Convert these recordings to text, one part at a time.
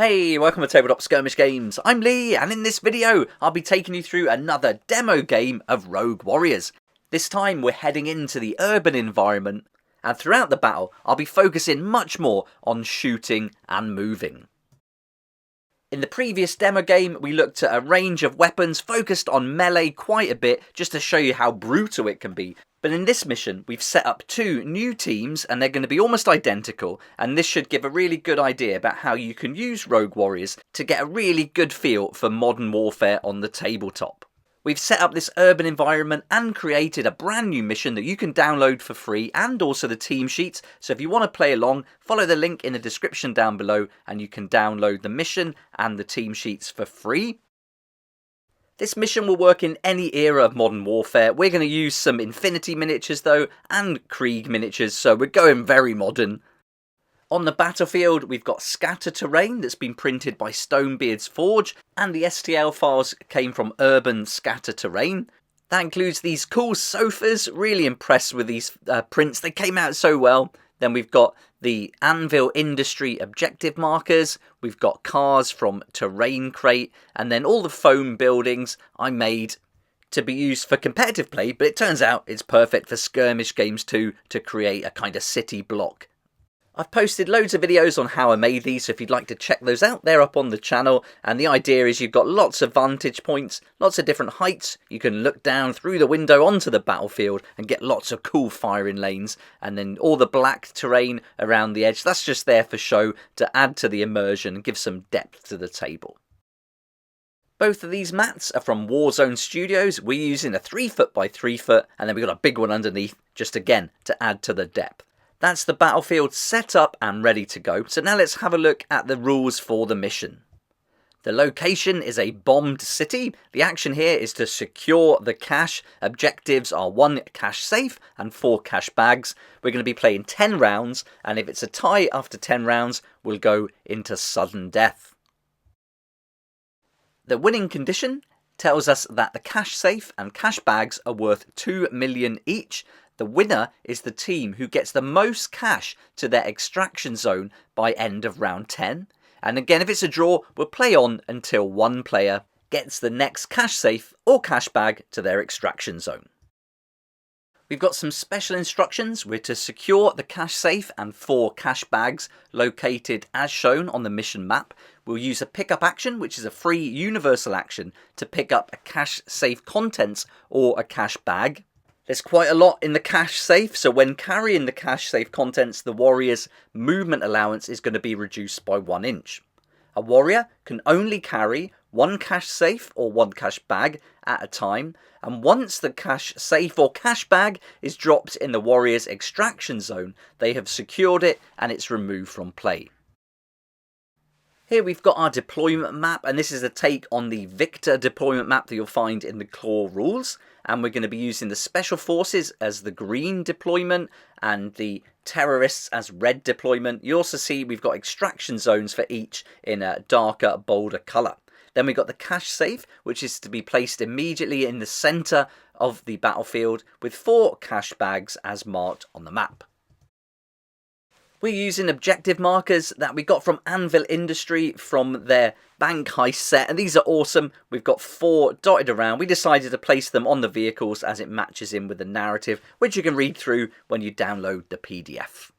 Hey, welcome to Tabletop Skirmish Games. I'm Lee, and in this video, I'll be taking you through another demo game of Rogue Warriors. This time, we're heading into the urban environment, and throughout the battle, I'll be focusing much more on shooting and moving. In the previous demo game, we looked at a range of weapons focused on melee quite a bit, just to show you how brutal it can be. But in this mission, we've set up two new teams, and they're going to be almost identical, and this should give a really good idea about how you can use Rogue Warriors to get a really good feel for modern warfare on the tabletop. We've set up this urban environment and created a brand new mission that you can download for free, and also the team sheets, so if you want to play along, follow the link in the description down below and you can download the mission and the team sheets for free. This mission will work in any era of modern warfare. We're going to use some Infinity miniatures though, and Krieg miniatures, so we're going very modern. On the battlefield, we've got scatter terrain that's been printed by Stonebeard's Forge, and the STL files came from Urban Scatter Terrain. That includes these cool sofas, really impressed with these prints, they came out so well. Then we've got the Anvil Industry objective markers, we've got cars from Terrain Crate, and then all the foam buildings I made to be used for competitive play, but it turns out it's perfect for skirmish games too, to create a kind of city block. I've posted loads of videos on how I made these, so if you'd like to check those out, they're up on the channel. And the idea is you've got lots of vantage points, lots of different heights. You can look down through the window onto the battlefield and get lots of cool firing lanes. And then all the black terrain around the edge, that's just there for show to add to the immersion and give some depth to the table. Both of these mats are from Warzone Studios. We're using a 3-foot by 3-foot, and then we've got a big one underneath, just again to add to the depth. That's the battlefield set up and ready to go. So now let's have a look at the rules for the mission. The location is a bombed city. The action here is to secure the cache. Objectives are 1 cache safe and 4 cache bags. We're going to be playing 10 rounds, and if it's a tie after 10 rounds, we'll go into sudden death. The winning condition tells us that the cache safe and cache bags are worth 2 million each. The winner is the team who gets the most cash to their extraction zone by end of round 10. And again, if it's a draw, we'll play on until one player gets the next cache safe or cache bag to their extraction zone. We've got some special instructions. We're to secure the cache safe and 4 cache bags located as shown on the mission map. We'll use a pickup action, which is a free universal action, to pick up a cache safe contents or a cache bag. There's quite a lot in the cache safe, so when carrying the cache safe contents, the warrior's movement allowance is going to be reduced by 1 inch. A warrior can only carry 1 cache safe or 1 cache bag at a time, and once the cache safe or cache bag is dropped in the warrior's extraction zone, they have secured it and it's removed from play. Here we've got our deployment map, and this is a take on the Victor deployment map that you'll find in the Claw rules. And we're going to be using the Special Forces as the green deployment and the Terrorists as red deployment. You also see we've got extraction zones for each in a darker, bolder colour. Then we've got the cache safe, which is to be placed immediately in the centre of the battlefield with 4 cache bags as marked on the map. We're using objective markers that we got from Anvil Industry from their bank heist set, and these are awesome. We've got 4 dotted around. We decided to place them on the vehicles as it matches in with the narrative, which you can read through when you download the PDF.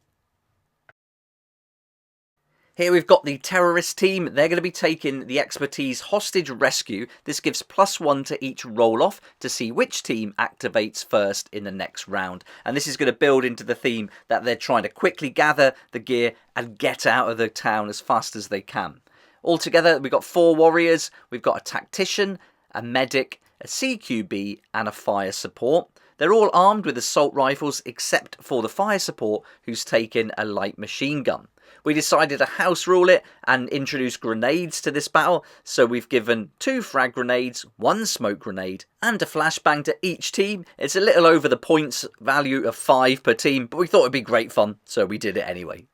Here we've got the terrorist team. They're going to be taking the expertise hostage rescue. This gives +1 to each roll off to see which team activates first in the next round. And this is going to build into the theme that they're trying to quickly gather the gear and get out of the town as fast as they can. Altogether, we've got 4 warriors. We've got a tactician, a medic, a CQB and a fire support. They're all armed with assault rifles except for the fire support, who's taken a light machine gun. We decided to house rule it and introduce grenades to this battle, so we've given 2 frag grenades, 1 smoke grenade and a flashbang to each team. It's a little over the points value of 5 per team, but we thought it'd be great fun, so we did it anyway.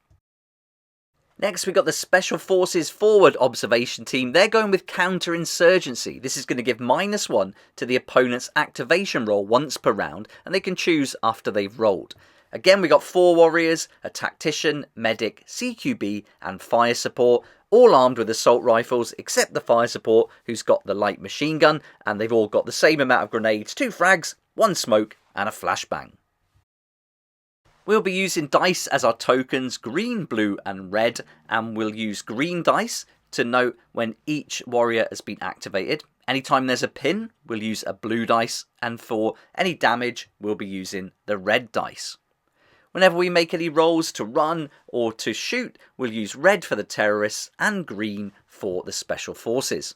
Next, we've got the Special Forces Forward Observation Team. They're going with Counterinsurgency. This is going to give -1 to the opponent's activation roll once per round, and they can choose after they've rolled. Again, we got 4 warriors, a tactician, medic, CQB and fire support, all armed with assault rifles except the fire support who's got the light machine gun, and they've all got the same amount of grenades, 2 frags, 1 smoke and a flashbang. We'll be using dice as our tokens, green, blue and red, and we'll use green dice to note when each warrior has been activated. Anytime there's a pin, we'll use a blue dice, and for any damage, we'll be using the red dice. Whenever we make any rolls to run or to shoot, we'll use red for the terrorists and green for the special forces.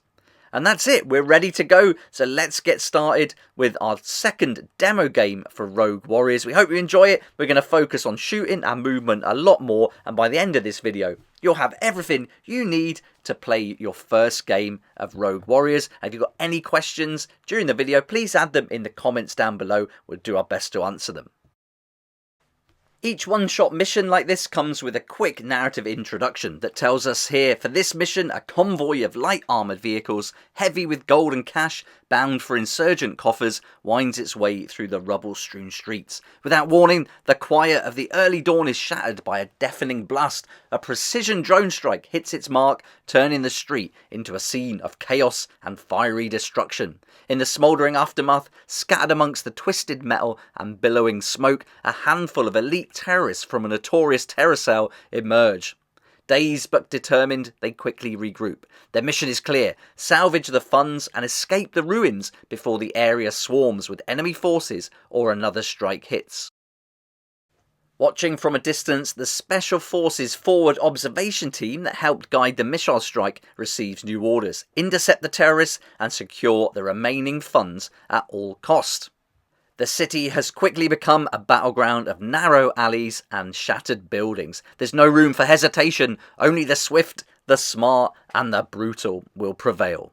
And that's it, we're ready to go, so let's get started with our second demo game for Rogue Warriors. We hope you enjoy it. We're going to focus on shooting and movement a lot more, and by the end of this video, you'll have everything you need to play your first game of Rogue Warriors. If you've got any questions during the video, please add them in the comments down below. We'll do our best to answer them. Each one-shot mission like this comes with a quick narrative introduction that tells us here, for this mission, a convoy of light armoured vehicles, heavy with gold and cash, bound for insurgent coffers, winds its way through the rubble-strewn streets. Without warning, the quiet of the early dawn is shattered by a deafening blast. A precision drone strike hits its mark, turning the street into a scene of chaos and fiery destruction. In the smouldering aftermath, scattered amongst the twisted metal and billowing smoke, a handful of elite terrorists from a notorious terror cell emerge. Dazed but determined, they quickly regroup. Their mission is clear: salvage the funds and escape the ruins before the area swarms with enemy forces or another strike hits. Watching from a distance, the Special Forces forward observation team that helped guide the missile strike receives new orders: intercept the terrorists and secure the remaining funds at all cost. The city has quickly become a battleground of narrow alleys and shattered buildings. There's no room for hesitation. Only the swift, the smart and the brutal will prevail.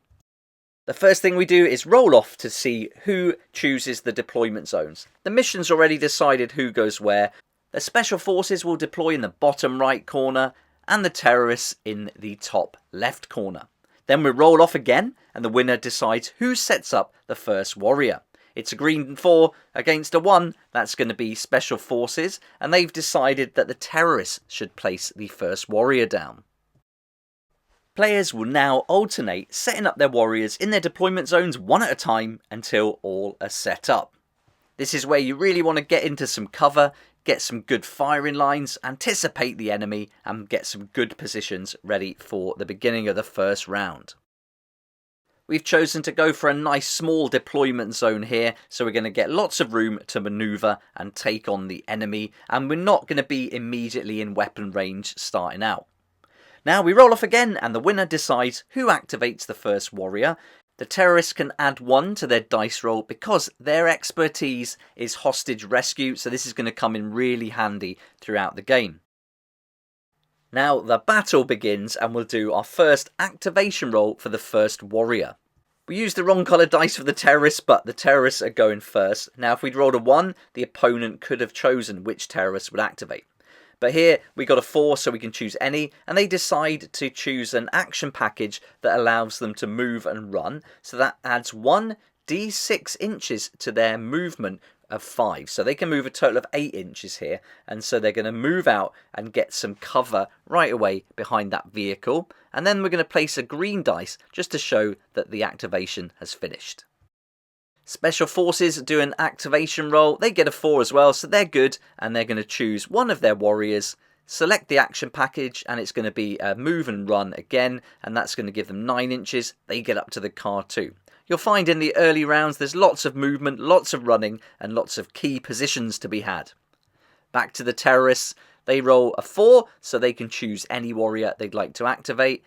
The first thing we do is roll off to see who chooses the deployment zones. The mission's already decided who goes where. The Special Forces will deploy in the bottom right corner and the terrorists in the top left corner. Then we roll off again and the winner decides who sets up the first warrior. It's a green 4 against a 1, that's going to be Special Forces, and they've decided that the terrorists should place the first warrior down. Players will now alternate setting up their warriors in their deployment zones one at a time until all are set up. This is where you really want to get into some cover, get some good firing lines, anticipate the enemy and get some good positions ready for the beginning of the first round. We've chosen to go for a nice small deployment zone here, so we're going to get lots of room to manoeuvre and take on the enemy, and we're not going to be immediately in weapon range starting out. Now we roll off again and the winner decides who activates the first warrior. The terrorists can add 1 to their dice roll because their expertise is hostage rescue, so this is going to come in really handy throughout the game. Now the battle begins and we'll do our first activation roll for the first warrior. We used the wrong colour dice for the terrorists, but the terrorists are going first. Now if we'd rolled a 1, the opponent could have chosen which terrorist would activate. But here we got a 4, so we can choose any, and they decide to choose an action package that allows them to move and run. So that adds 1d6 inches to their movement of 5, so they can move a total of 8 inches here, and so they're going to move out and get some cover right away behind that vehicle, and then we're going to place a green dice just to show that the activation has finished. Special Forces do an activation roll, they get a 4 as well, so they're good, and they're going to choose one of their warriors, select the action package, and it's going to be a move and run again, and that's going to give them 9 inches, they get up to the car too. You'll find in the early rounds there's lots of movement, lots of running, and lots of key positions to be had. Back to the terrorists, they roll a 4, so they can choose any warrior they'd like to activate.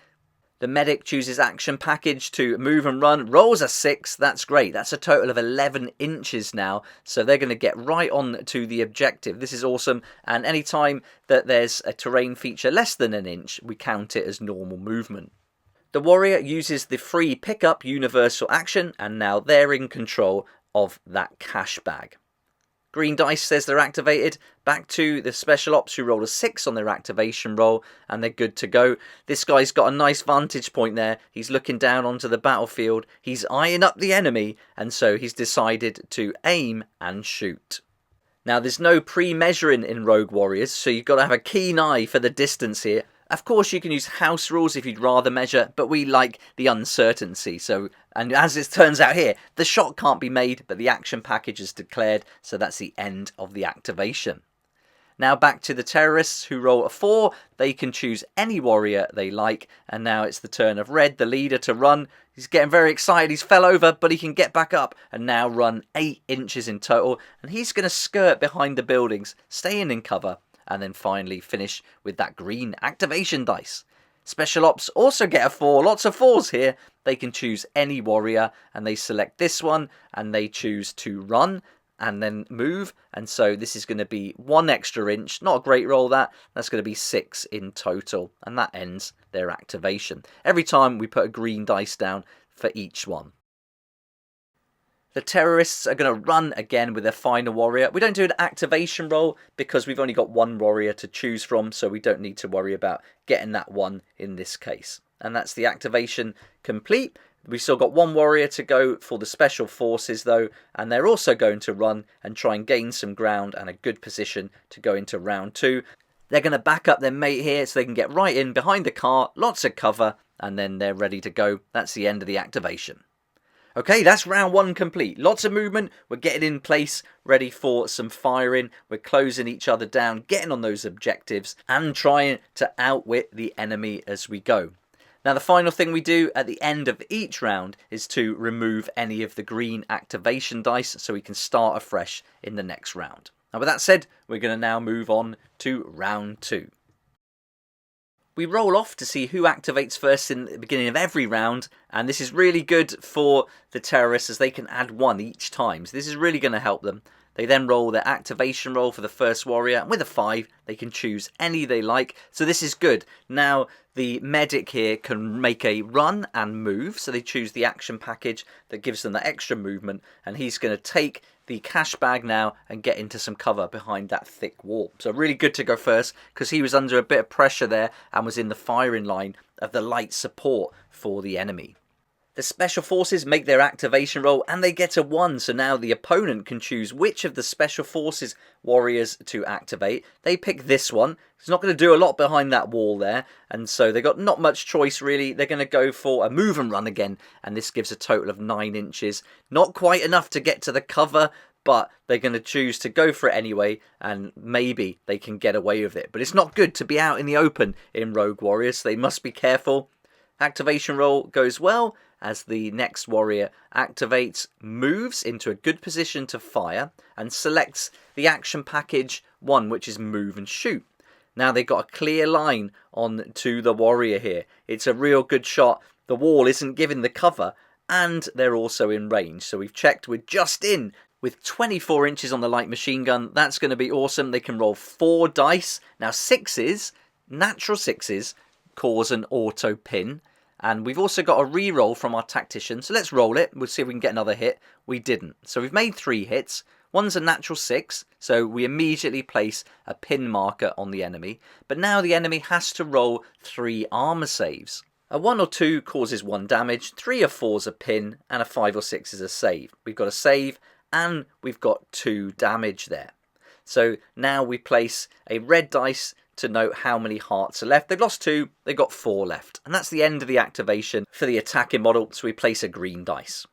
The medic chooses action package to move and run, rolls a 6, that's great, that's a total of 11 inches now, so they're going to get right on to the objective. This is awesome, and any time that there's a terrain feature less than an inch, we count it as normal movement. The warrior uses the free pickup universal action, and now they're in control of that cash bag. Green dice says they're activated. Back to the special ops who roll a 6 on their activation roll, and they're good to go. This guy's got a nice vantage point there. He's looking down onto the battlefield. He's eyeing up the enemy, and so he's decided to aim and shoot. Now there's no pre-measuring in Rogue Warriors, so you've got to have a keen eye for the distance here. Of course, you can use house rules if you'd rather measure, but we like the uncertainty. And as it turns out here, the shot can't be made, but the action package is declared, so that's the end of the activation. Now back to the terrorists who roll a 4. They can choose any warrior they like, and now it's the turn of Red, the leader, to run. He's getting very excited. He's fell over, but he can get back up and now run 8 inches in total, and he's going to skirt behind the buildings, staying in cover, and then finally finish with that green activation dice. Special Ops also get a 4, lots of 4s here. They can choose any warrior, and they select this one, and they choose to run, and then move, and so this is going to be 1 extra inch, not a great roll that's going to be 6 in total, and that ends their activation. Every time we put a green dice down for each one. The terrorists are going to run again with their final warrior. We don't do an activation roll because we've only got 1 warrior to choose from, so we don't need to worry about getting that one in this case. And that's the activation complete. We've still got 1 warrior to go for the special forces though, and they're also going to run and try and gain some ground and a good position to go into round 2. They're going to back up their mate here so they can get right in behind the car, lots of cover, and then they're ready to go. That's the end of the activation. Okay, that's round 1 complete. Lots of movement. We're getting in place, ready for some firing. We're closing each other down, getting on those objectives, and trying to outwit the enemy as we go. Now, the final thing we do at the end of each round is to remove any of the green activation dice so we can start afresh in the next round. Now, with that said, we're going to now move on to round 2. We roll off to see who activates first in the beginning of every round, and this is really good for the terrorists as they can add 1 each time. So this is really going to help them. They then roll their activation roll for the first warrior, and with a 5 they can choose any they like, so this is good. Now the medic here can make a run and move, so they choose the action package that gives them that extra movement, and he's going to take the cash bag now and get into some cover behind that thick wall. So really good to go first because he was under a bit of pressure there and was in the firing line of the light support for the enemy. The special forces make their activation roll and they get a 1, so now the opponent can choose which of the special forces warriors to activate. They pick this one. It's not going to do a lot behind that wall there, and so they've got not much choice really. They're going to go for a move and run again, and this gives a total of 9 inches. Not quite enough to get to the cover, but they're going to choose to go for it anyway, and maybe they can get away with it. But it's not good to be out in the open in Rogue Warriors, so they must be careful. Activation roll goes well as the next warrior activates, moves into a good position to fire, and selects the action package 1, which is move and shoot. Now they've got a clear line on to the warrior here. It's a real good shot. The wall isn't giving the cover, and they're also in range. So we've checked, we're just in with 24 inches on the light machine gun. That's going to be awesome. They can roll 4 dice. Now 6s, natural 6s, cause an auto pin. And we've also got a re-roll from our tactician. So let's roll it. We'll see if we can get another hit. We didn't. So we've made 3 hits. One's a natural 6. So we immediately place a pin marker on the enemy. But now the enemy has to roll 3 armor saves. A 1 or 2 causes 1 damage. 3 or 4 is a pin. And a 5 or 6 is a save. We've got a save. And we've got 2 damage there. So now we place a red dice to note how many hearts are left. They've lost 2, they've got 4 left. And that's the end of the activation for the attacking model, so we place a green dice.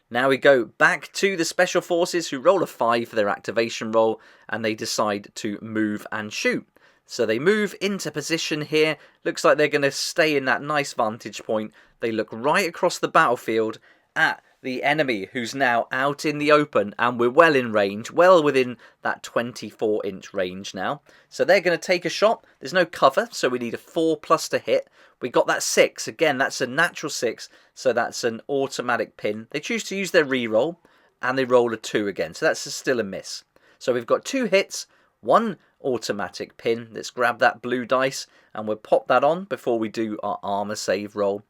Now we go back to the special forces who roll a 5 for their activation roll, and they decide to move and shoot. So they move into position here. Looks like they're going to stay in that nice vantage point. They look right across the battlefield at the enemy who's now out in the open, and we're well in range, well within that 24-inch range now. So they're going to take a shot. There's no cover, so we need a 4+ to hit. We got that 6. Again, that's a natural 6, so that's an automatic pin. They choose to use their re-roll, and they roll a 2 again, so that's still a miss. So we've got 2 hits, 1 automatic pin. Let's grab that blue dice, and we'll pop that on before we do our armor save roll.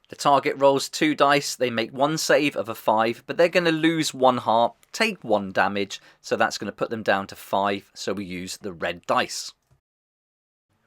The target rolls 2 dice, they make 1 save of a 5, but they're going to lose 1 heart, take 1 damage, so that's going to put them down to 5, so we use the red dice.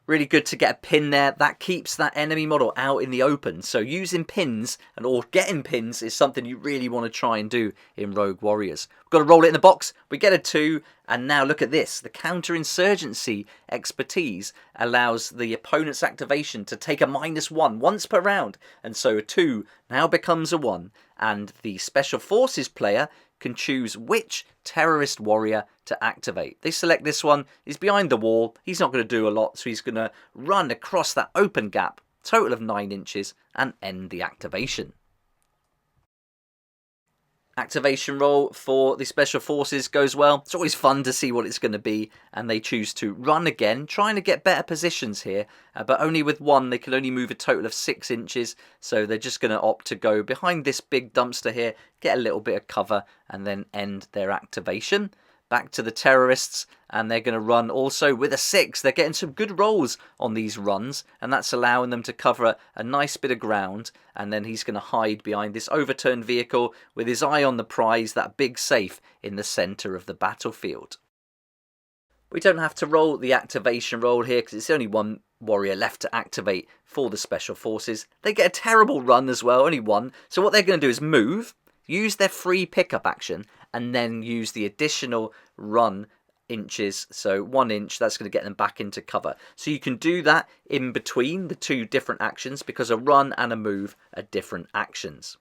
Really good to get a pin there. That keeps that enemy model out in the open. So using pins or getting pins is something you really want to try and do in Rogue Warriors. We've got to roll it in the box. We get a 2. And now look at this. The counterinsurgency expertise allows the opponent's activation to take a -1 once per round. And so a 2 now becomes a 1. And the Special Forces player can choose which terrorist warrior to activate. They select this one. He's behind the wall. He's not going to do a lot, so he's going to run across that open gap, total of 9 inches, and end the activation. Activation roll for the Special Forces goes well. It's always fun to see what it's going to be, and they choose to run again, trying to get better positions here, but only with 1 they can only move a total of 6 inches, so they're just going to opt to go behind this big dumpster here, get a little bit of cover, and then end their activation. Back to the terrorists, and they're going to run also with a 6. They're getting some good rolls on these runs, and that's allowing them to cover a nice bit of ground, and then he's going to hide behind this overturned vehicle with his eye on the prize, that big safe in the centre of the battlefield. We don't have to roll the activation roll here because it's only 1 warrior left to activate for the Special Forces. They get a terrible run as well, only 1. So what they're going to do is move, use their free pickup action, and then use the additional run inches. So 1 inch, that's going to get them back into cover. So you can do that in between the 2 different actions because a run and a move are different actions.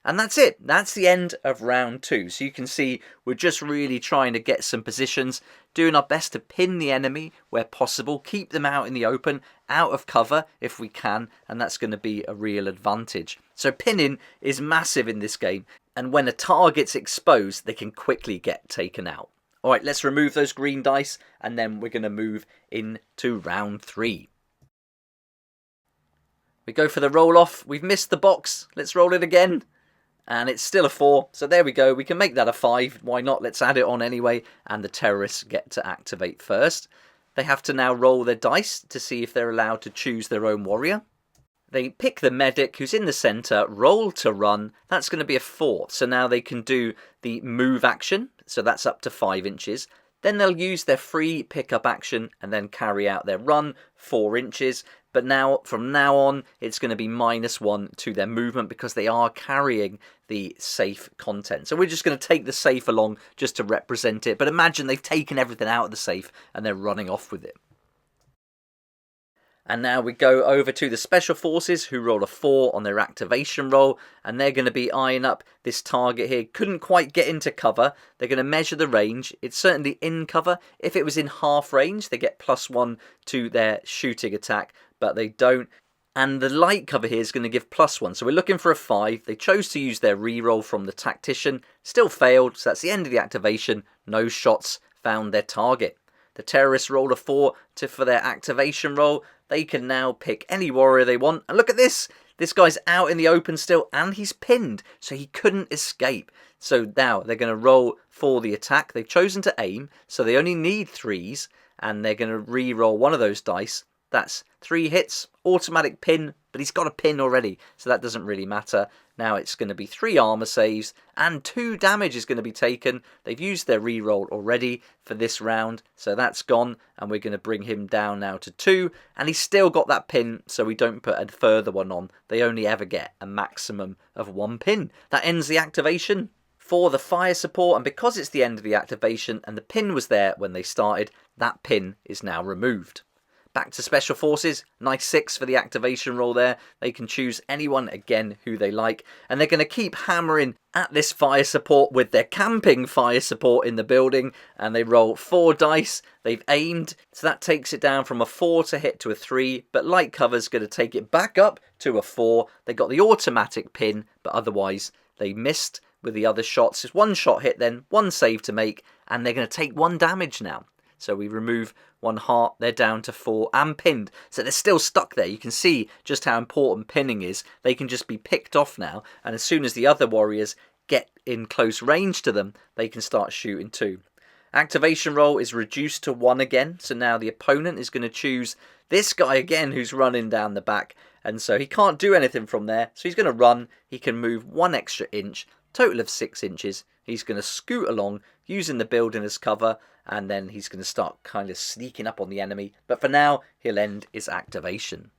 And that's it. That's the end of round 2. So you can see we're just really trying to get some positions, doing our best to pin the enemy where possible, keep them out in the open, out of cover if we can, and that's going to be a real advantage. So pinning is massive in this game, and when a target's exposed, they can quickly get taken out. Alright, let's remove those green dice, and then we're going to move into round 3. We go for the roll off. We've missed the box. Let's roll it again. And it's still a 4, so there we go. We can make that a 5. Why not? Let's add it on anyway. And the terrorists get to activate first. They have to now roll their dice to see if they're allowed to choose their own warrior. They pick the medic who's in the centre, roll to run. That's going to be a 4. So now they can do the move action. So that's up to 5 inches. Then they'll use their free pickup action and then carry out their run 4 inches. But now, from now on, it's going to be -1 to their movement because they are carrying the safe content. So we're just going to take the safe along just to represent it. But imagine they've taken everything out of the safe and they're running off with it. And now we go over to the Special Forces who roll a 4 on their activation roll. And they're going to be eyeing up this target here. Couldn't quite get into cover. They're going to measure the range. It's certainly in cover. If it was in half range, they get +1 to their shooting attack. But they don't. And the light cover here is going to give +1. So we're looking for a 5. They chose to use their reroll from the tactician. Still failed. So that's the end of the activation. No shots found their target. The terrorists rolled a 4 for their activation roll. They can now pick any warrior they want. And look at this. This guy's out in the open still and he's pinned. So he couldn't escape. So now they're going to roll for the attack. They've chosen to aim. So they only need 3s. And they're going to re-roll one of those dice. That's 3 hits, automatic pin, but he's got a pin already, so that doesn't really matter. Now it's going to be 3 armor saves, and 2 damage is going to be taken. They've used their reroll already for this round, so that's gone, and we're going to bring him down now to 2, and he's still got that pin, so we don't put a further one on. They only ever get a maximum of 1 pin. That ends the activation for the fire support, and because it's the end of the activation, and the pin was there when they started, that pin is now removed. Back to Special Forces, nice 6 for the activation roll there. They can choose anyone, again, who they like. And they're going to keep hammering at this fire support with their camping fire support in the building. And they roll 4 dice. They've aimed, so that takes it down from a 4 to hit to a 3. But light cover's going to take it back up to a 4. They got the automatic pin, but otherwise they missed with the other shots. It's 1 shot hit then, 1 save to make. And they're going to take 1 damage now. So we remove 1 heart, they're down to 4 and pinned. So they're still stuck there. You can see just how important pinning is. They can just be picked off now. And as soon as the other warriors get in close range to them, they can start shooting too. Activation roll is reduced to 1 again. So now the opponent is going to choose this guy again who's running down the back. And so he can't do anything from there. So he's going to run. He can move 1 extra inch. total of 6 inches. He's going to scoot along using the building as cover, and then he's going to start kind of sneaking up on the enemy. But for now, he'll end his activation.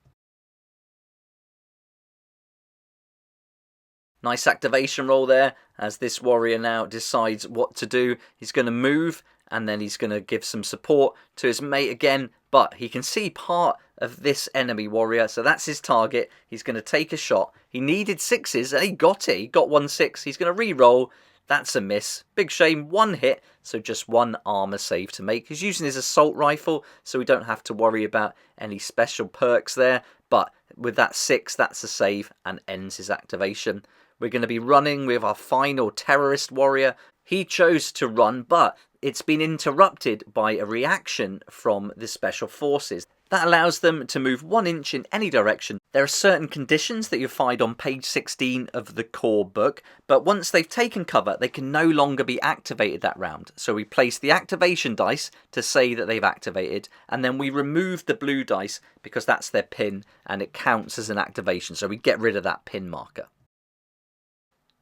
Nice activation roll there, as this warrior now decides what to do. He's going to move, and then he's going to give some support to his mate again, but he can see part of this enemy warrior, so that's his target. He's going to take a shot. He needed 6s, and he got it. He got 1 6. He's going to re-roll. That's a miss. Big shame. 1 hit, so just 1 armor save to make. He's using his assault rifle, so we don't have to worry about any special perks there, but with that 6, that's a save and ends his activation. We're going to be running with our final terrorist warrior. He chose to run, but it's been interrupted by a reaction from the special forces. That allows them to move 1 inch in any direction. There are certain conditions that you'll find on page 16 of the core book, but once they've taken cover, they can no longer be activated that round. So we place the activation dice to say that they've activated, and then we remove the blue dice because that's their pin, and it counts as an activation, so we get rid of that pin marker.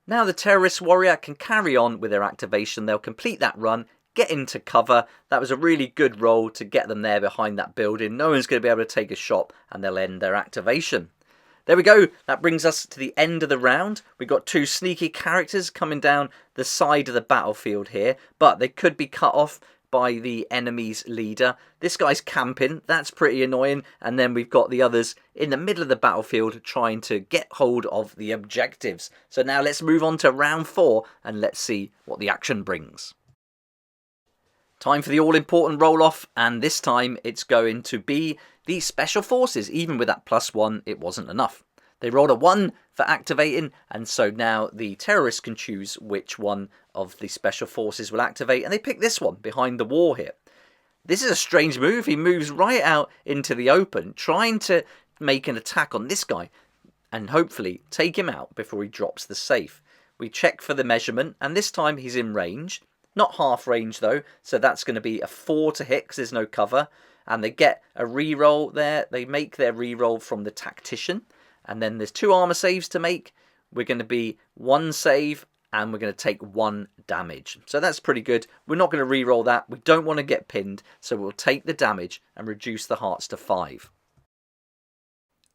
Now the terrorist warrior can carry on with their activation. They'll complete that run, get into cover. That was a really good roll to get them there behind that building. No one's going to be able to take a shot, and they'll end their activation. There we go. That brings us to the end of the round. We've got 2 sneaky characters coming down the side of the battlefield here, but they could be cut off by the enemy's leader. This guy's camping, that's pretty annoying, and then we've got the others in the middle of the battlefield trying to get hold of the objectives. So now let's move on to round 4 and let's see what the action brings. Time for the all-important roll-off, and this time it's going to be the special forces. Even with that +1, it wasn't enough. They rolled a 1 for activating, and so now the terrorists can choose which one of the special forces will activate, and they pick this one behind the wall here. This is a strange move. He moves right out into the open, trying to make an attack on this guy, and hopefully take him out before he drops the safe. We check for the measurement, and this time he's in range. Not half range though, so that's going to be a 4 to hit because there's no cover, and they get a re-roll there. They make their re-roll from the tactician. And then there's 2 armor saves to make. We're going to be 1 save, and we're going to take 1 damage. So that's pretty good. We're not going to re-roll that. We don't want to get pinned, so we'll take the damage and reduce the hearts to 5.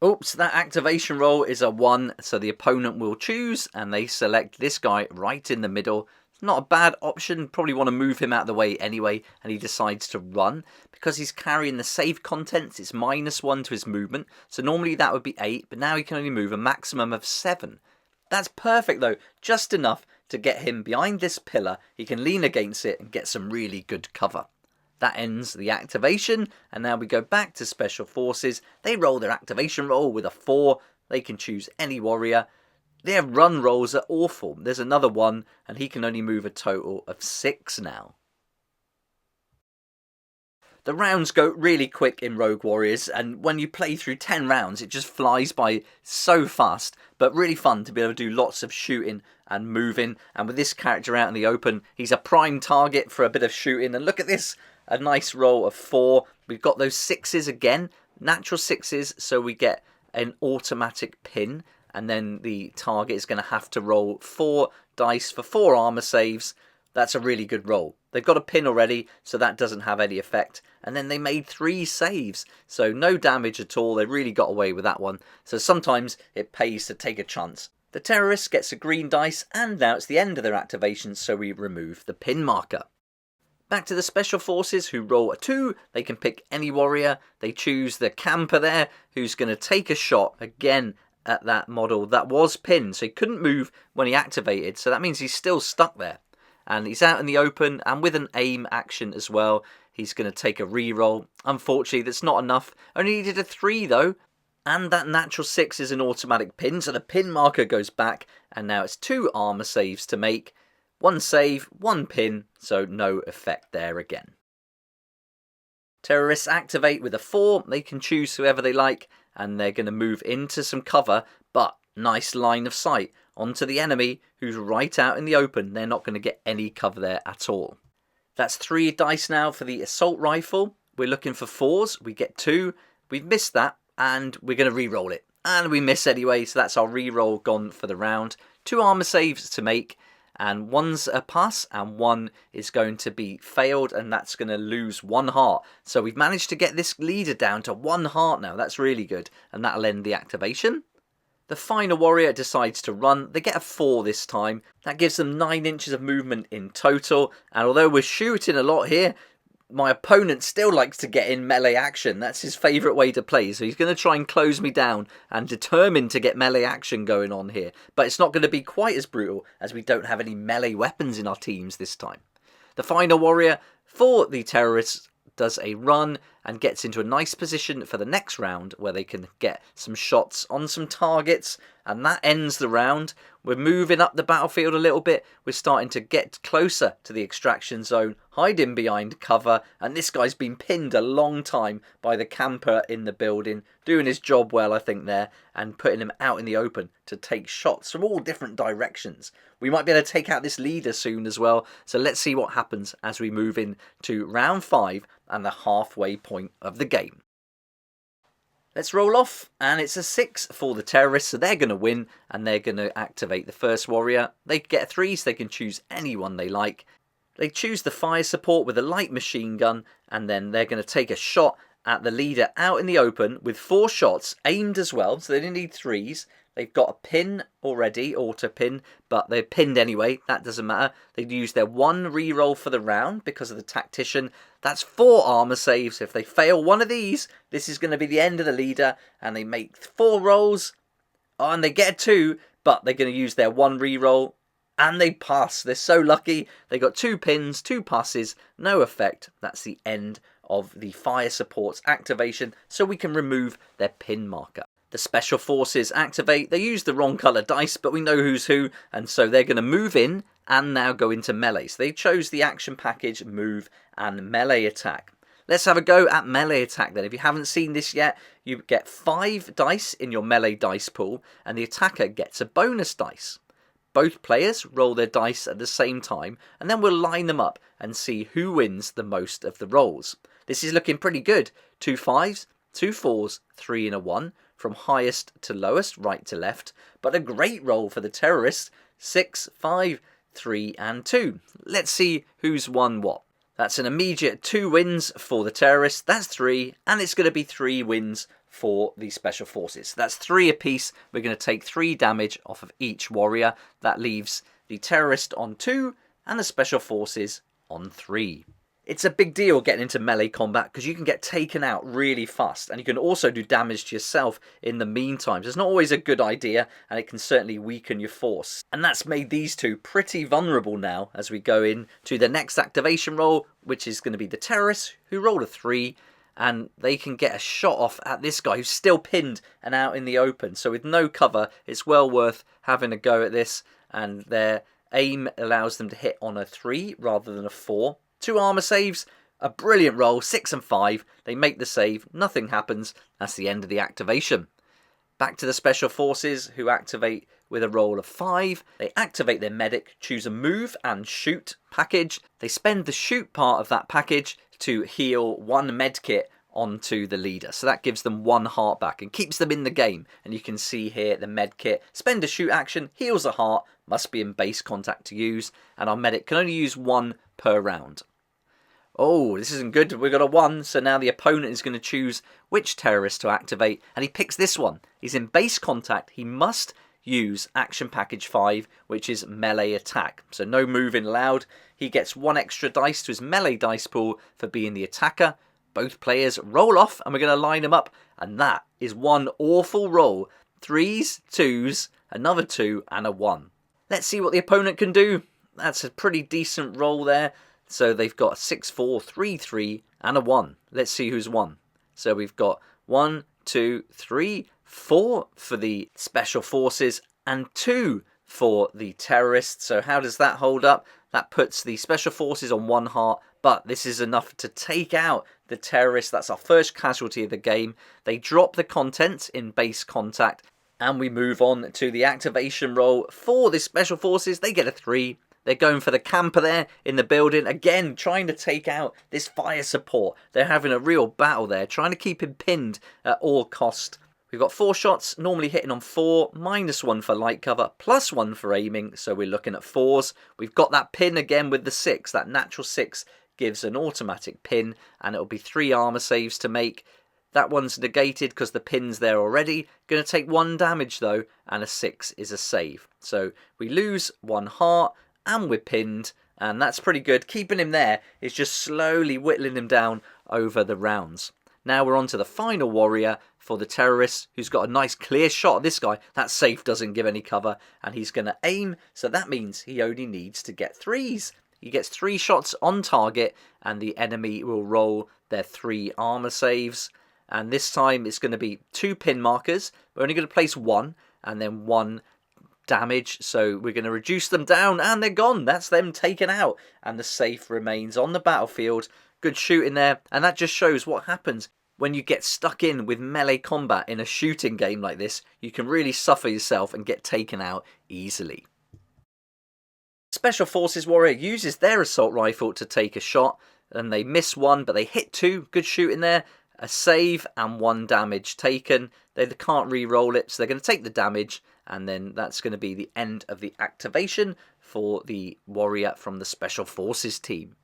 Oops, that activation roll is a 1, so the opponent will choose, and they select this guy right in the middle. It's not a bad option. Probably want to move him out of the way anyway, and he decides to run. Because he's carrying the save contents, it's -1 to his movement. So normally that would be 8, but now he can only move a maximum of 7. That's perfect though, just enough to get him behind this pillar. He can lean against it and get some really good cover. That ends the activation, and now we go back to special forces. They roll their activation roll with a 4. They can choose any warrior. Their run rolls are awful. There's another 1, and he can only move a total of 6 now. The rounds go really quick in Rogue Warriors, and when you play through 10 rounds, it just flies by so fast, but really fun to be able to do lots of shooting and moving. And with this character out in the open, he's a prime target for a bit of shooting. And look at this, a nice roll of 4. We've got those 6s again, natural 6s, so we get an automatic pin, and then the target is going to have to roll 4 dice for 4 armor saves. That's a really good roll. They've got a pin already, so that doesn't have any effect. And then they made 3 saves, so no damage at all. They really got away with that one. So sometimes it pays to take a chance. The terrorist gets a green dice, and now it's the end of their activation, so we remove the pin marker. Back to the special forces, who roll a 2. They can pick any warrior. They choose the camper there, who's going to take a shot again at that model that was pinned, so he couldn't move when he activated, so that means he's still stuck there. And he's out in the open, and with an aim action as well, he's going to take a re-roll. Unfortunately, that's not enough. Only needed a 3 though, and that natural 6 is an automatic pin, so the pin marker goes back, and now it's 2 armor saves to make. 1 save, 1 pin, so no effect there again. Terrorists activate with a 4. They can choose whoever they like, and they're going to move into some cover, but nice line of sight onto the enemy who's right out in the open. They're not going to get any cover there at all. That's 3 dice now for the assault rifle. We're looking for 4s. We get 2. We've missed that, and we're going to re-roll it. And we miss anyway, so that's our reroll gone for the round. 2 armor saves to make, and one's a pass and one is going to be failed, and that's going to lose 1 heart. So we've managed to get this leader down to 1 heart now. That's really good, and that'll end the activation. The final warrior decides to run. They get a 4 this time. That gives them 9 inches of movement in total, and although we're shooting a lot here, my opponent still likes to get in melee action. That's his favourite way to play. So he's going to try and close me down and determined to get melee action going on here. But it's not going to be quite as brutal as we don't have any melee weapons in our teams this time. The final warrior for the terrorists does a run and gets into a nice position for the next round where they can get some shots on some targets, and that ends the round. We're moving up the battlefield a little bit. We're starting to get closer to the extraction zone, hiding behind cover, and this guy's been pinned a long time by the camper in the building, doing his job well, I think, there, and putting him out in the open to take shots from all different directions. We might be able to take out this leader soon as well, so let's see what happens as we move into round 5 and the halfway point of the game. Let's roll off, and it's a 6 for the terrorists, so they're going to win, and they're going to activate the first warrior. They get a 3, so they can choose anyone they like. They choose the fire support with a light machine gun, and then they're going to take a shot at the leader out in the open with 4 shots, aimed as well, so they didn't need 3s. They've got a pin already, auto pin, but they're pinned anyway, that doesn't matter. They'd use their 1 reroll for the round because of the tactician. That's 4 armor saves. If they fail one of these, this is going to be the end of the leader, and they make 4 rolls, and they get a 2, but they're going to use their 1 reroll, and they pass. They're so lucky. They got 2 pins, 2 passes, no effect. That's the end of the fire support's activation, so we can remove their pin marker. The special forces activate. They use the wrong colour dice, but we know who's who, and so they're going to move in and now go into melee. So they chose the action package, move, and melee attack. Let's have a go at melee attack then. If you haven't seen this yet, you get 5 dice in your melee dice pool, and the attacker gets a bonus dice. Both players roll their dice at the same time, and then we'll line them up and see who wins the most of the rolls. This is looking pretty good. 2 5s, 2 4s, 3 and a 1. From highest to lowest, right to left, but a great roll for the terrorists, 6, 5, 3 and 2. Let's see who's won what. That's an immediate 2 wins for the terrorists, that's 3, and it's going to be 3 wins for the special forces. That's 3 apiece. We're going to take 3 damage off of each warrior. That leaves the terrorist on 2 and the special forces on 3. It's a big deal getting into melee combat because you can get taken out really fast, and you can also do damage to yourself in the meantime. So it's not always a good idea, and it can certainly weaken your force. And that's made these 2 pretty vulnerable now as we go into the next activation roll, which is going to be the terrorists, who roll a 3, and they can get a shot off at this guy who's still pinned and out in the open. So with no cover, it's well worth having a go at this, and their aim allows them to hit on a 3 rather than a 4. 2 armor saves, a brilliant roll, 6 and 5. They make the save, nothing happens. That's the end of the activation. Back to the special forces, who activate with a roll of 5. They activate their medic, choose a move and shoot package. They spend the shoot part of that package to heal 1 medkit onto the leader. So that gives them 1 heart back and keeps them in the game. And you can see here the medkit, spend a shoot action, heals a heart, must be in base contact to use, and our medic can only use 1 per round. Oh, this isn't good. We've got a 1, so now the opponent is going to choose which terrorist to activate, and he picks this one. He's in base contact. He must use action package 5, which is melee attack. So no moving allowed. He gets 1 extra dice to his melee dice pool for being the attacker. Both players roll off, and we're going to line them up, and that is 1 awful roll. 3s, 2s, another 2, and a 1. Let's see what the opponent can do. That's a pretty decent roll there. So they've got a 6, 4, 3, 3, and a 1. Let's see who's won. So we've got 1, 2, 3, 4 for the special forces, and 2 for the terrorists. So how does that hold up? That puts the special forces on 1 heart, but this is enough to take out the terrorists. That's our first casualty of the game. They drop the contents in base contact, and we move on to the activation roll for the special forces. They get a 3. They're going for the camper there in the building. Again, trying to take out this fire support. They're having a real battle there, trying to keep him pinned at all cost. We've got 4 shots, normally hitting on 4, -1 for light cover, +1 for aiming, so we're looking at 4s. We've got that pin again with the 6, that natural 6 gives an automatic pin, and it'll be 3 armor saves to make. That one's negated because the pin's there already. Going to take 1 damage though, and a 6 is a save. So we lose 1 heart, and we're pinned, and that's pretty good. Keeping him there is just slowly whittling him down over the rounds. Now we're on to the final warrior for the terrorists, who's got a nice clear shot at this guy. That safe doesn't give any cover, and he's going to aim, so that means he only needs to get 3s. He gets 3 shots on target, and the enemy will roll their 3 armor saves. And this time it's going to be 2 pin markers. We're only going to place 1, and then 1 damage. So we're going to reduce them down, and they're gone. That's them taken out, and the safe remains on the battlefield. Good shooting there, and that just shows what happens when you get stuck in with melee combat in a shooting game like this. You can really suffer yourself and get taken out easily. Special Forces warrior uses their assault rifle to take a shot, and they miss 1, but they hit 2. Good shooting there. A save and 1 damage taken. They can't re-roll it, so they're going to take the damage, and then that's going to be the end of the activation for the warrior from the Special Forces team.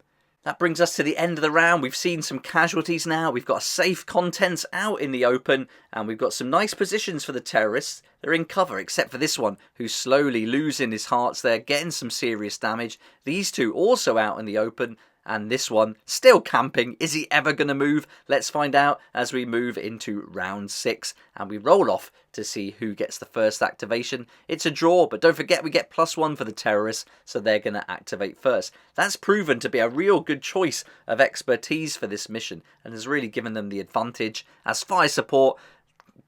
That brings us to the end of the round. We've seen some casualties now. We've got safe contents out in the open, and we've got some nice positions for the terrorists. They're in cover, except for this one, who's slowly losing his hearts there, getting some serious damage. These 2 also out in the open, and this one still camping. Is he ever going to move? Let's find out as we move into round 6, and we roll off to see who gets the first activation. It's a draw, but don't forget we get +1 for the terrorists, so they're going to activate first. That's proven to be a real good choice of expertise for this mission, and has really given them the advantage, as fire support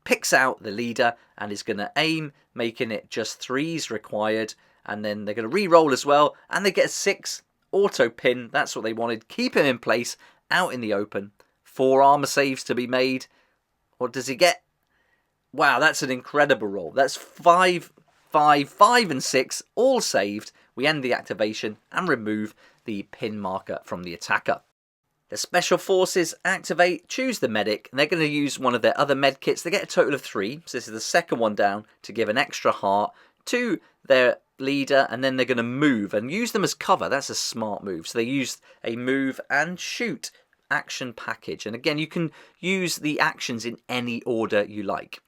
picks out the leader and is going to aim, making it just 3s required, and then they're going to re-roll as well, and they get a 6. Auto pin, that's what they wanted. Keep him in place, out in the open. 4 armor saves to be made. What does he get? Wow, that's an incredible roll. That's 5, 5, 5 and 6, all saved. We end the activation and remove the pin marker from the attacker. The Special Forces activate, choose the medic, and they're going to use one of their other med kits. They get a total of 3, so this is the second one down to give an extra heart to their leader, and then they're going to move and use them as cover. That's a smart move. So they used a move and shoot action package, and again you can use the actions in any order you like.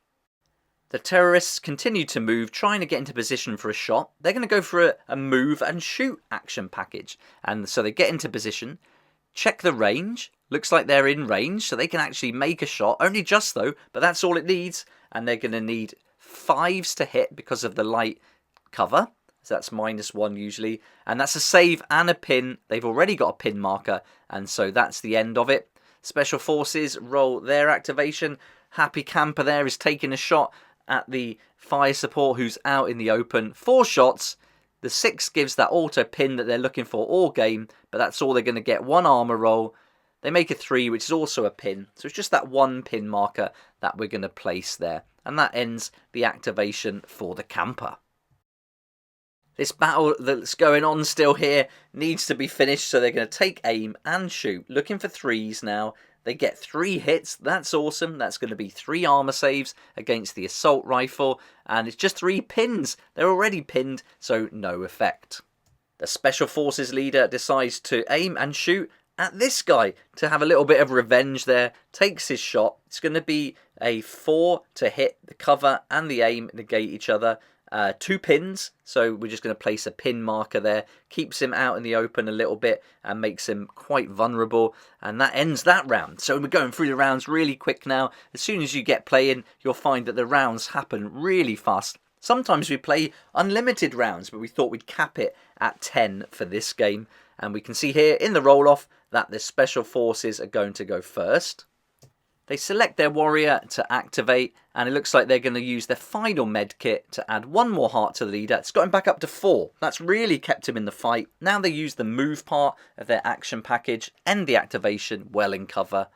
The terrorists continue to move, trying to get into position for a shot. They're going to go for a move and shoot action package, and so they get into position, check the range. Looks like they're in range, so they can actually make a shot, only just though, but that's all it needs, and they're going to need 5s to hit because of the light cover. So that's -1 usually, and that's a save and a pin. They've already got a pin marker, and so that's the end of it. Special Forces roll their activation. Happy Camper there is taking a shot at the fire support who's out in the open. 4 shots. The 6 gives that auto pin that they're looking for all game, but that's all they're going to get. 1 armor roll. They make a 3, which is also a pin. So it's just that 1 pin marker that we're going to place there, and that ends the activation for the camper. This battle that's going on still here needs to be finished, so they're going to take aim and shoot. Looking for 3s now. They get 3 hits. That's awesome. That's going to be 3 armor saves against the assault rifle, and it's just 3 pins. They're already pinned, so no effect. The Special Forces leader decides to aim and shoot at this guy to have a little bit of revenge there. Takes his shot. It's going to be a 4 to hit. The cover and the aim negate each other. 2 pins, so we're just going to place a pin marker there. Keeps him out in the open a little bit and makes him quite vulnerable, and that ends that round. So we're going through the rounds really quick now. As soon as you get playing, you'll find that the rounds happen really fast. Sometimes we play unlimited rounds, but we thought we'd cap it at 10 for this game. And we can see here in the roll-off that the Special Forces are going to go first. They select their warrior to activate, and it looks like they're going to use their final med kit to add 1 more heart to the leader. It's got him back up to 4. That's really kept him in the fight. Now they use the move part of their action package, end the activation well in cover.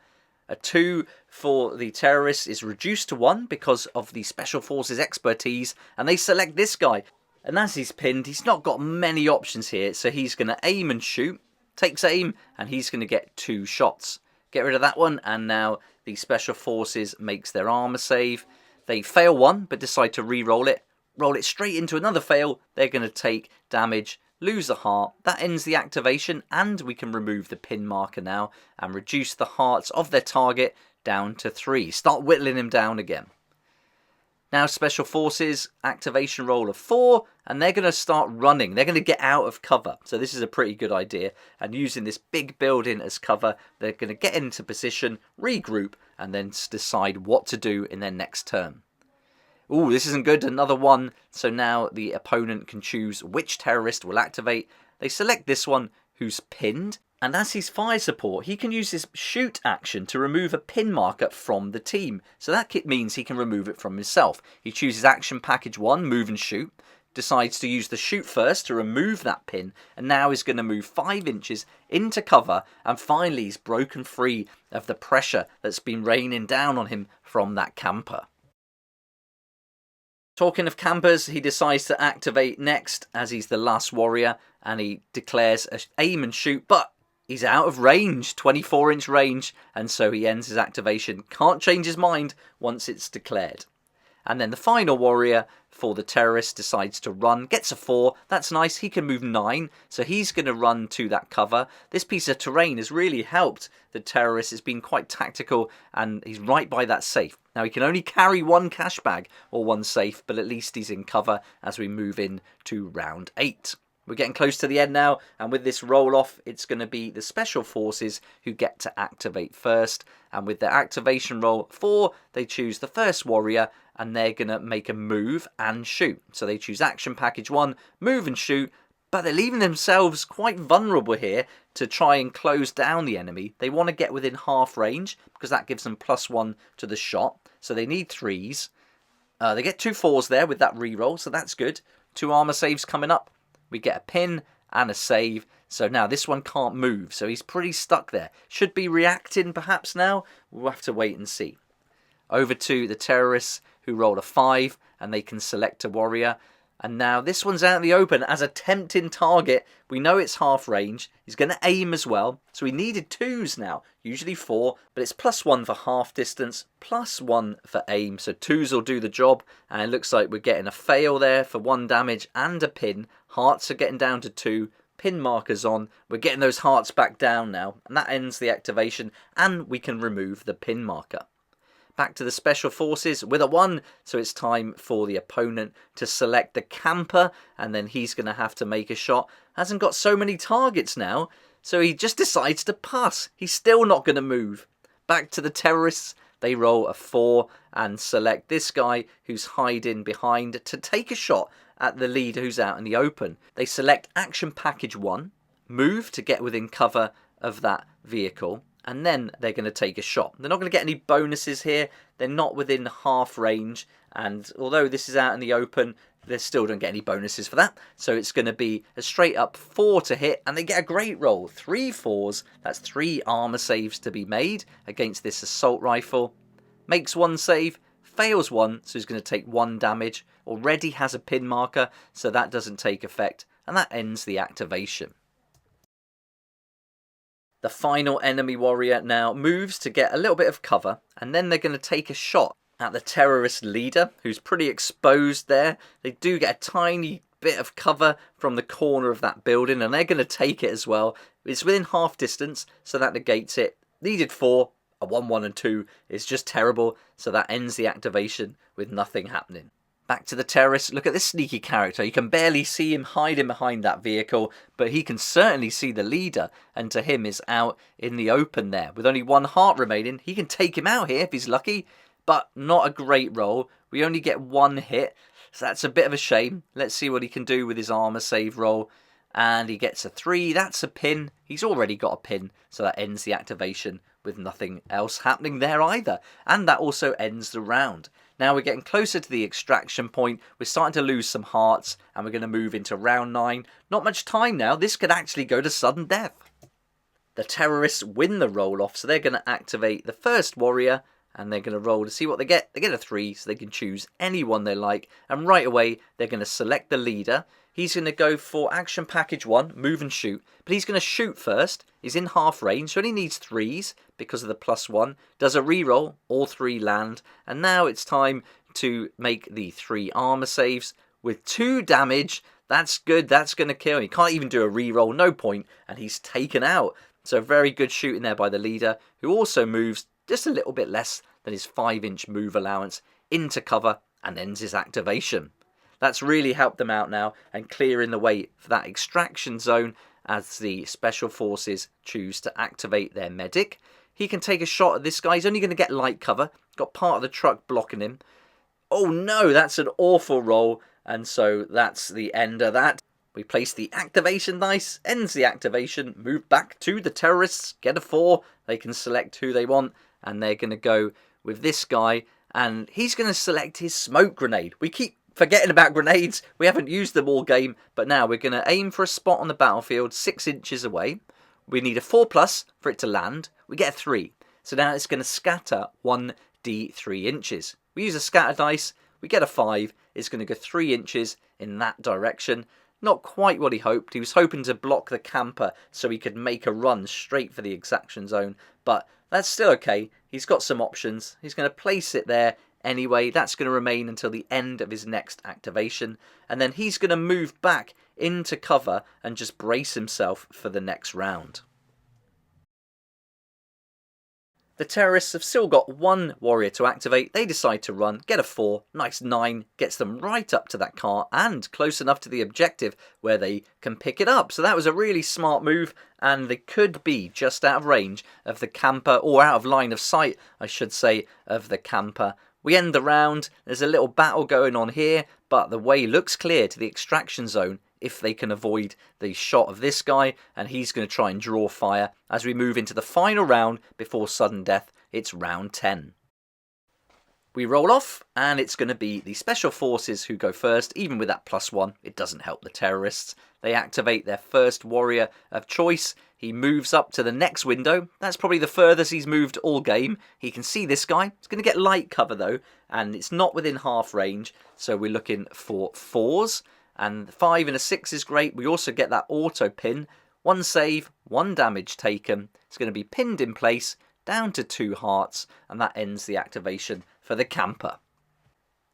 A 2 for the terrorists is reduced to 1 because of the Special Forces expertise, and they select this guy. And as he's pinned, he's not got many options here, so he's going to aim and shoot. Takes aim, and he's going to get 2 shots. Get rid of that one, and now the Special Forces makes their armor save. they fail one but decide to re-roll it, roll it straight into another fail, they're going to take damage, lose a heart. That ends the activation, and we can remove the pin marker now and reduce the hearts of their target down to 3. Start whittling him down again. Now Special Forces, activation roll of 4, and they're going to start running. They're going to get out of cover. So this is a pretty good idea. And using this big building as cover, they're going to get into position, regroup, and then decide what to do in their next turn. Ooh, this isn't good. Another one. So now the opponent can choose which terrorist will activate. They select this one who's pinned. And as his fire support, he can use his shoot action to remove a pin marker from the team. So that means he can remove it from himself. He chooses action package 1, move and shoot. Decides to use the shoot first to remove that pin. And now he's going to move 5 inches into cover. And finally he's broken free of the pressure that's been raining down on him from that camper. Talking of campers, he decides to activate next as he's the last warrior. And he declares aim and shoot, but he's out of range, 24-inch range, and so he ends his activation. Can't change his mind once it's declared. And then the final warrior for the terrorist decides to run, gets a 4. That's nice, he can move 9, so he's going to run to that cover. This piece of terrain has really helped the terrorist. It's been quite tactical, and he's right by that safe. Now he can only carry 1 cash bag or 1 safe, but at least he's in cover as we move in to round 8. We're getting close to the end now, and with this roll-off, it's going to be the Special Forces who get to activate first. And with their activation roll 4, they choose the first warrior, and they're going to make a move and shoot. So they choose action package 1, move and shoot, but they're leaving themselves quite vulnerable here to try and close down the enemy. They want to get within half range, because that gives them +1 to the shot. So they need 3s. They get 2 4s there with that reroll, so that's good. 2 armor saves coming up. We get a pin and a save. So now this one can't move. So he's pretty stuck there. Should be reacting perhaps now. We'll have to wait and see. Over to the terrorists who roll a 5. And they can select a warrior. And now this one's out in the open as a tempting target. We know it's half range. He's going to aim as well. So he needed 2s now. Usually 4. But it's +1 for half distance. +1 for aim. So 2s will do the job. And it looks like we're getting a fail there for 1 damage and a pin. Hearts are getting down to 2. Pin markers on. We're getting those hearts back down now. And that ends the activation. And we can remove the pin marker. Back to the Special Forces with a 1, so it's time for the opponent to select the camper, and then he's going to have to make a shot. Hasn't got so many targets now, so he just decides to pass. He's still not going to move. Back to the terrorists, they roll a 4 and select this guy who's hiding behind to take a shot at the leader who's out in the open. They select action package 1, move to get within cover of that vehicle, and then they're going to take a shot. They're not going to get any bonuses here. They're not within half range. And although this is out in the open, they still don't get any bonuses for that. So it's going to be a straight up 4 to hit. And they get a great roll. 3 4s. That's 3 armor saves to be made against this assault rifle. Makes 1 save. Fails 1. So he's going to take 1 damage. Already has a pin marker. So that doesn't take effect. And that ends the activation. The final enemy warrior now moves to get a little bit of cover, and then they're going to take a shot at the terrorist leader, who's pretty exposed there. They do get a tiny bit of cover from the corner of that building, and they're going to take it as well. It's within half distance, so that negates it. Needed 4, a 1, 1 and 2 is just terrible, so that ends the activation with nothing happening. Back to the terrorists. Look at this sneaky character. You can barely see him hiding behind that vehicle, but he can certainly see the leader, and to him is out in the open there. With only 1 heart remaining, he can take him out here if he's lucky, but not a great roll. We only get 1 hit, so that's a bit of a shame. Let's see what he can do with his armor save roll. And he gets a 3. That's a pin. He's already got a pin, so that ends the activation with nothing else happening there either. And that also ends the round. Now we're getting closer to the extraction point. We're starting to lose some hearts, and we're going to move into round 9. Not much time now. This could actually go to sudden death. The terrorists win the roll-off, so they're going to activate the first warrior, and they're going to roll to see what they get. They get a 3, so they can choose anyone they like, and right away they're going to select the leader. He's going to go for action package 1, move and shoot, but he's going to shoot first. He's in half range, so only needs 3s because of the +1. Does a reroll, all 3 land, and now it's time to make the 3 armor saves with 2 damage. That's good, that's going to kill. He can't even do a reroll, no point, and he's taken out. So very good shooting there by the leader, who also moves just a little bit less than his 5-inch move allowance into cover and ends his activation. That's really helped them out now and clearing the way for that extraction zone as the special forces choose to activate their medic. He can take a shot at this guy. He's only going to get light cover. Got part of the truck blocking him. Oh no, that's an awful roll. And so that's the end of that. We place the activation dice, ends the activation, move back to the terrorists, get a 4. They can select who they want, and they're going to go with this guy, and he's going to select his smoke grenade. We keep forgetting about grenades. We haven't used them all game, but now we're going to aim for a spot on the battlefield 6 inches away. We need a 4+ for it to land. We get a 3. So now it's going to scatter 1d3 inches. We use a scatter dice. We get a 5. It's going to go 3 inches in that direction. Not quite what he hoped. He was hoping to block the camper so he could make a run straight for the exaction zone. But that's still okay. He's got some options. He's going to place it there anyway. That's going to remain until the end of his next activation. And then he's going to move back into cover and just brace himself for the next round. The terrorists have still got 1 warrior to activate. They decide to run, get a 4, nice 9, gets them right up to that car and close enough to the objective where they can pick it up. So that was a really smart move, and they could be just out of range of the camper, or out of line of sight, I should say, of the camper. We end the round. There's a little battle going on here, but the way looks clear to the extraction zone if they can avoid the shot of this guy, and he's going to try and draw fire as we move into the final round before sudden death. It's round 10. We roll off, and it's going to be the special forces who go first. Even with that +1, it doesn't help the terrorists. They activate their first warrior of choice. He moves up to the next window. That's probably the furthest he's moved all game. He can see this guy. It's going to get light cover though, and it's not within half range, so we're looking for 4s. And 5 and a 6 is great. We also get that auto pin. 1 save, 1 damage taken. It's going to be pinned in place down to 2 hearts, and that ends the activation for the camper.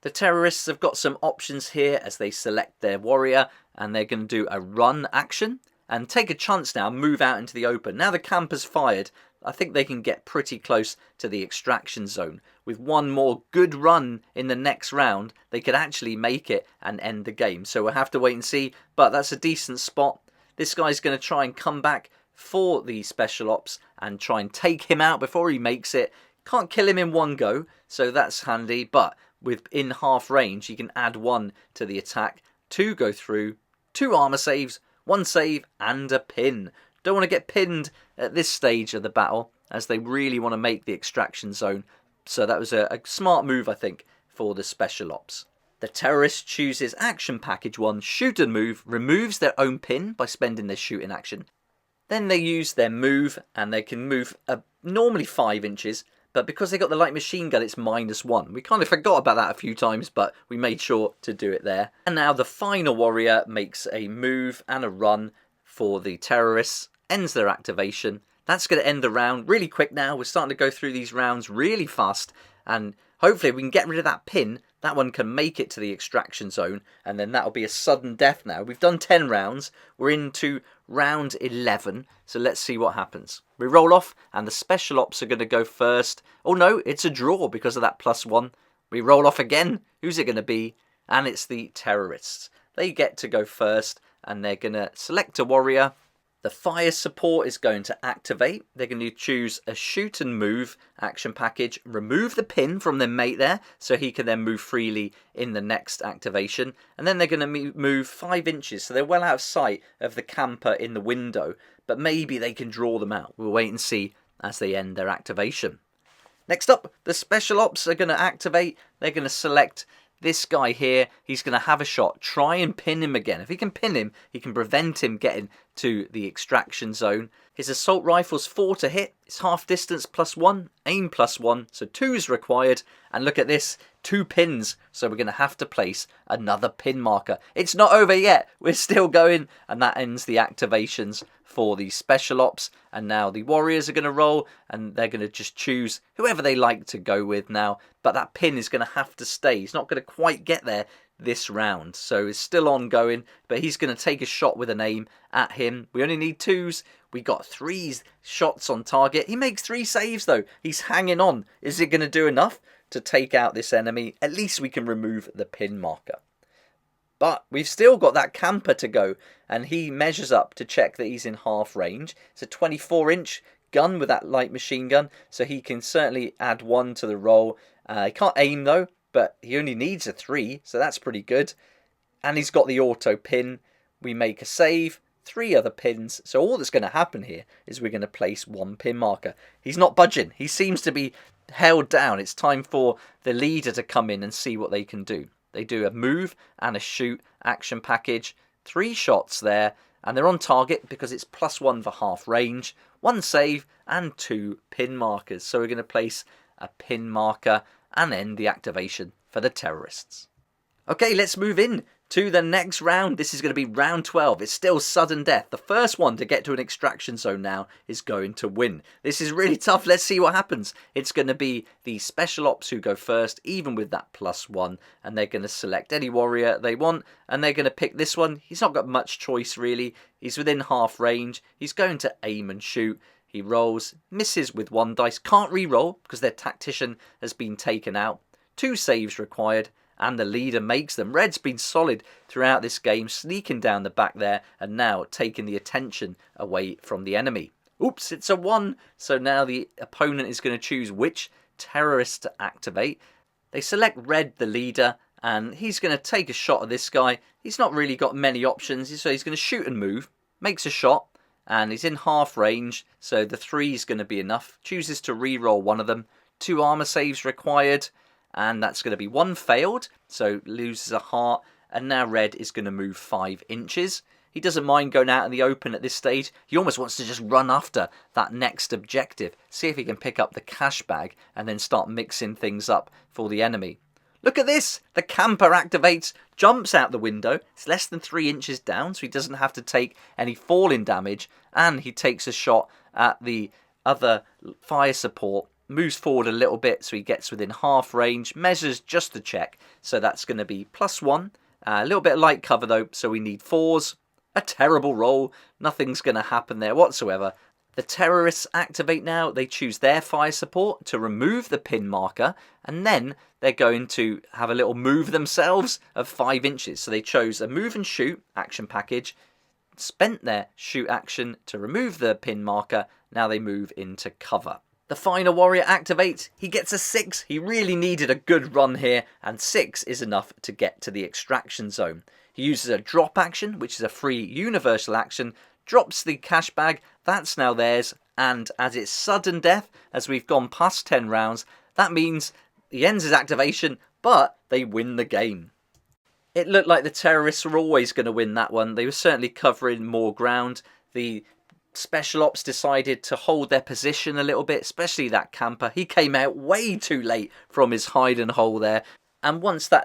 The terrorists have got some options here as they select their warrior, and they're going to do a run action and take a chance now, move out into the open. Now the camper's fired, I think they can get pretty close to the extraction zone. With 1 more good run in the next round, they could actually make it and end the game. So we'll have to wait and see, but that's a decent spot. This guy's going to try and come back for the special ops and try and take him out before he makes it. Can't kill him in 1 go, so that's handy, but within half range, he can add 1 to the attack. 2 go through, 2 armor saves, 1 save, and a pin. Don't want to get pinned at this stage of the battle, as they really want to make the extraction zone. So that was a smart move, I think, for the special ops. The terrorist chooses action package 1, shoot and move, removes their own pin by spending their shooting action. Then they use their move, and they can move normally 5 inches, but because they got the light machine gun, it's -1. We kind of forgot about that a few times, but we made sure to do it there. And now the final warrior makes a move and a run for the terrorists, ends their activation. That's going to end the round really quick now. We're starting to go through these rounds really fast, and hopefully we can get rid of that pin. That one can make it to the extraction zone, and then that'll be a sudden death now. We've done 10 rounds. We're into round 11, so let's see what happens. We roll off, and the special ops are going to go first. Oh no, it's a draw because of that +1. We roll off again. Who's it going to be? And it's the terrorists. They get to go first, and they're going to select a warrior. The fire support is going to activate. They're going to choose a shoot and move action package, remove the pin from their mate there, so he can then move freely in the next activation. And then they're going to move 5 inches, so they're well out of sight of the camper in the window, but maybe they can draw them out. We'll wait and see as they end their activation. Next up, the special ops are going to activate. They're going to select this guy here. He's going to have a shot. Try and pin him again. If he can pin him, he can prevent him getting to the extraction zone. His assault rifle's 4 to hit. It's half distance +1, aim +1, so 2 is required. And look at this, 2 pins, so we're going to have to place another pin marker. It's not over yet, we're still going, and that ends the activations for the special ops. And now the warriors are going to roll, and they're going to just choose whoever they like to go with now, but that pin is going to have to stay. He's not going to quite get there this round, so it's still ongoing, but he's going to take a shot with an aim at him. We only need 2s. We got 3 shots on target. He makes 3 saves though. He's hanging on. Is it going to do enough to take out this enemy? At least we can remove the pin marker. But we've still got that camper to go, and he measures up to check that he's in half range. It's a 24-inch gun with that light machine gun, so he can certainly add 1 to the roll. He can't aim though, but he only needs a 3, so that's pretty good. And he's got the auto pin. We make a save, 3 other pins. So all that's going to happen here is we're going to place 1 pin marker. He's not budging. He seems to be held down. It's time for the leader to come in and see what they can do. They do a move and a shoot action package. 3 shots there, and they're on target because it's +1 for half range, 1 save, and 2 pin markers. So we're going to place a pin marker and end the activation for the terrorists. Okay, let's move in to the next round. This is going to be round 12. It's still sudden death. The first one to get to an extraction zone now is going to win. This is really tough. Let's see what happens. It's going to be the special ops who go first, even with that +1, and they're going to select any warrior they want, and they're going to pick this one. He's not got much choice really. He's within half range. He's going to aim and shoot. He rolls, misses with 1 dice, can't re-roll because their tactician has been taken out. 2 saves required, and the leader makes them. Red's been solid throughout this game, sneaking down the back there, and now taking the attention away from the enemy. Oops, it's a 1, so now the opponent is going to choose which terrorist to activate. They select Red, the leader, and he's going to take a shot at this guy. He's not really got many options, so he's going to shoot and move, makes a shot, and he's in half range, so the 3 is going to be enough. Chooses to re-roll 1 of them. 2 armor saves required, and that's going to be 1 failed, so loses a heart, and now Red is going to move 5 inches. He doesn't mind going out in the open at this stage. He almost wants to just run after that next objective, see if he can pick up the cash bag, and then start mixing things up for the enemy. Look at this! The camper activates, jumps out the window. It's less than 3 inches down, so he doesn't have to take any falling damage. And he takes a shot at the other fire support. Moves forward a little bit, so he gets within half range. Measures just to check, so that's going to be +1. A little bit of light cover though, so we need 4s. A terrible roll. Nothing's going to happen there whatsoever. The terrorists activate now. They choose their fire support to remove the pin marker, and then they're going to have a little move themselves of 5 inches. So they chose a move and shoot action package, spent their shoot action to remove the pin marker. Now they move into cover. The final warrior activates. He gets a 6. He really needed a good run here, and 6 is enough to get to the extraction zone. He uses a drop action, which is a free universal action, drops the cash bag. That's now theirs, and as it's sudden death, as we've gone past 10 rounds, that means he ends his activation, but they win the game. It looked like the terrorists were always going to win that one. They were certainly covering more ground. The special ops decided to hold their position a little bit, especially that camper. He came out way too late from his hide and hole there. And once that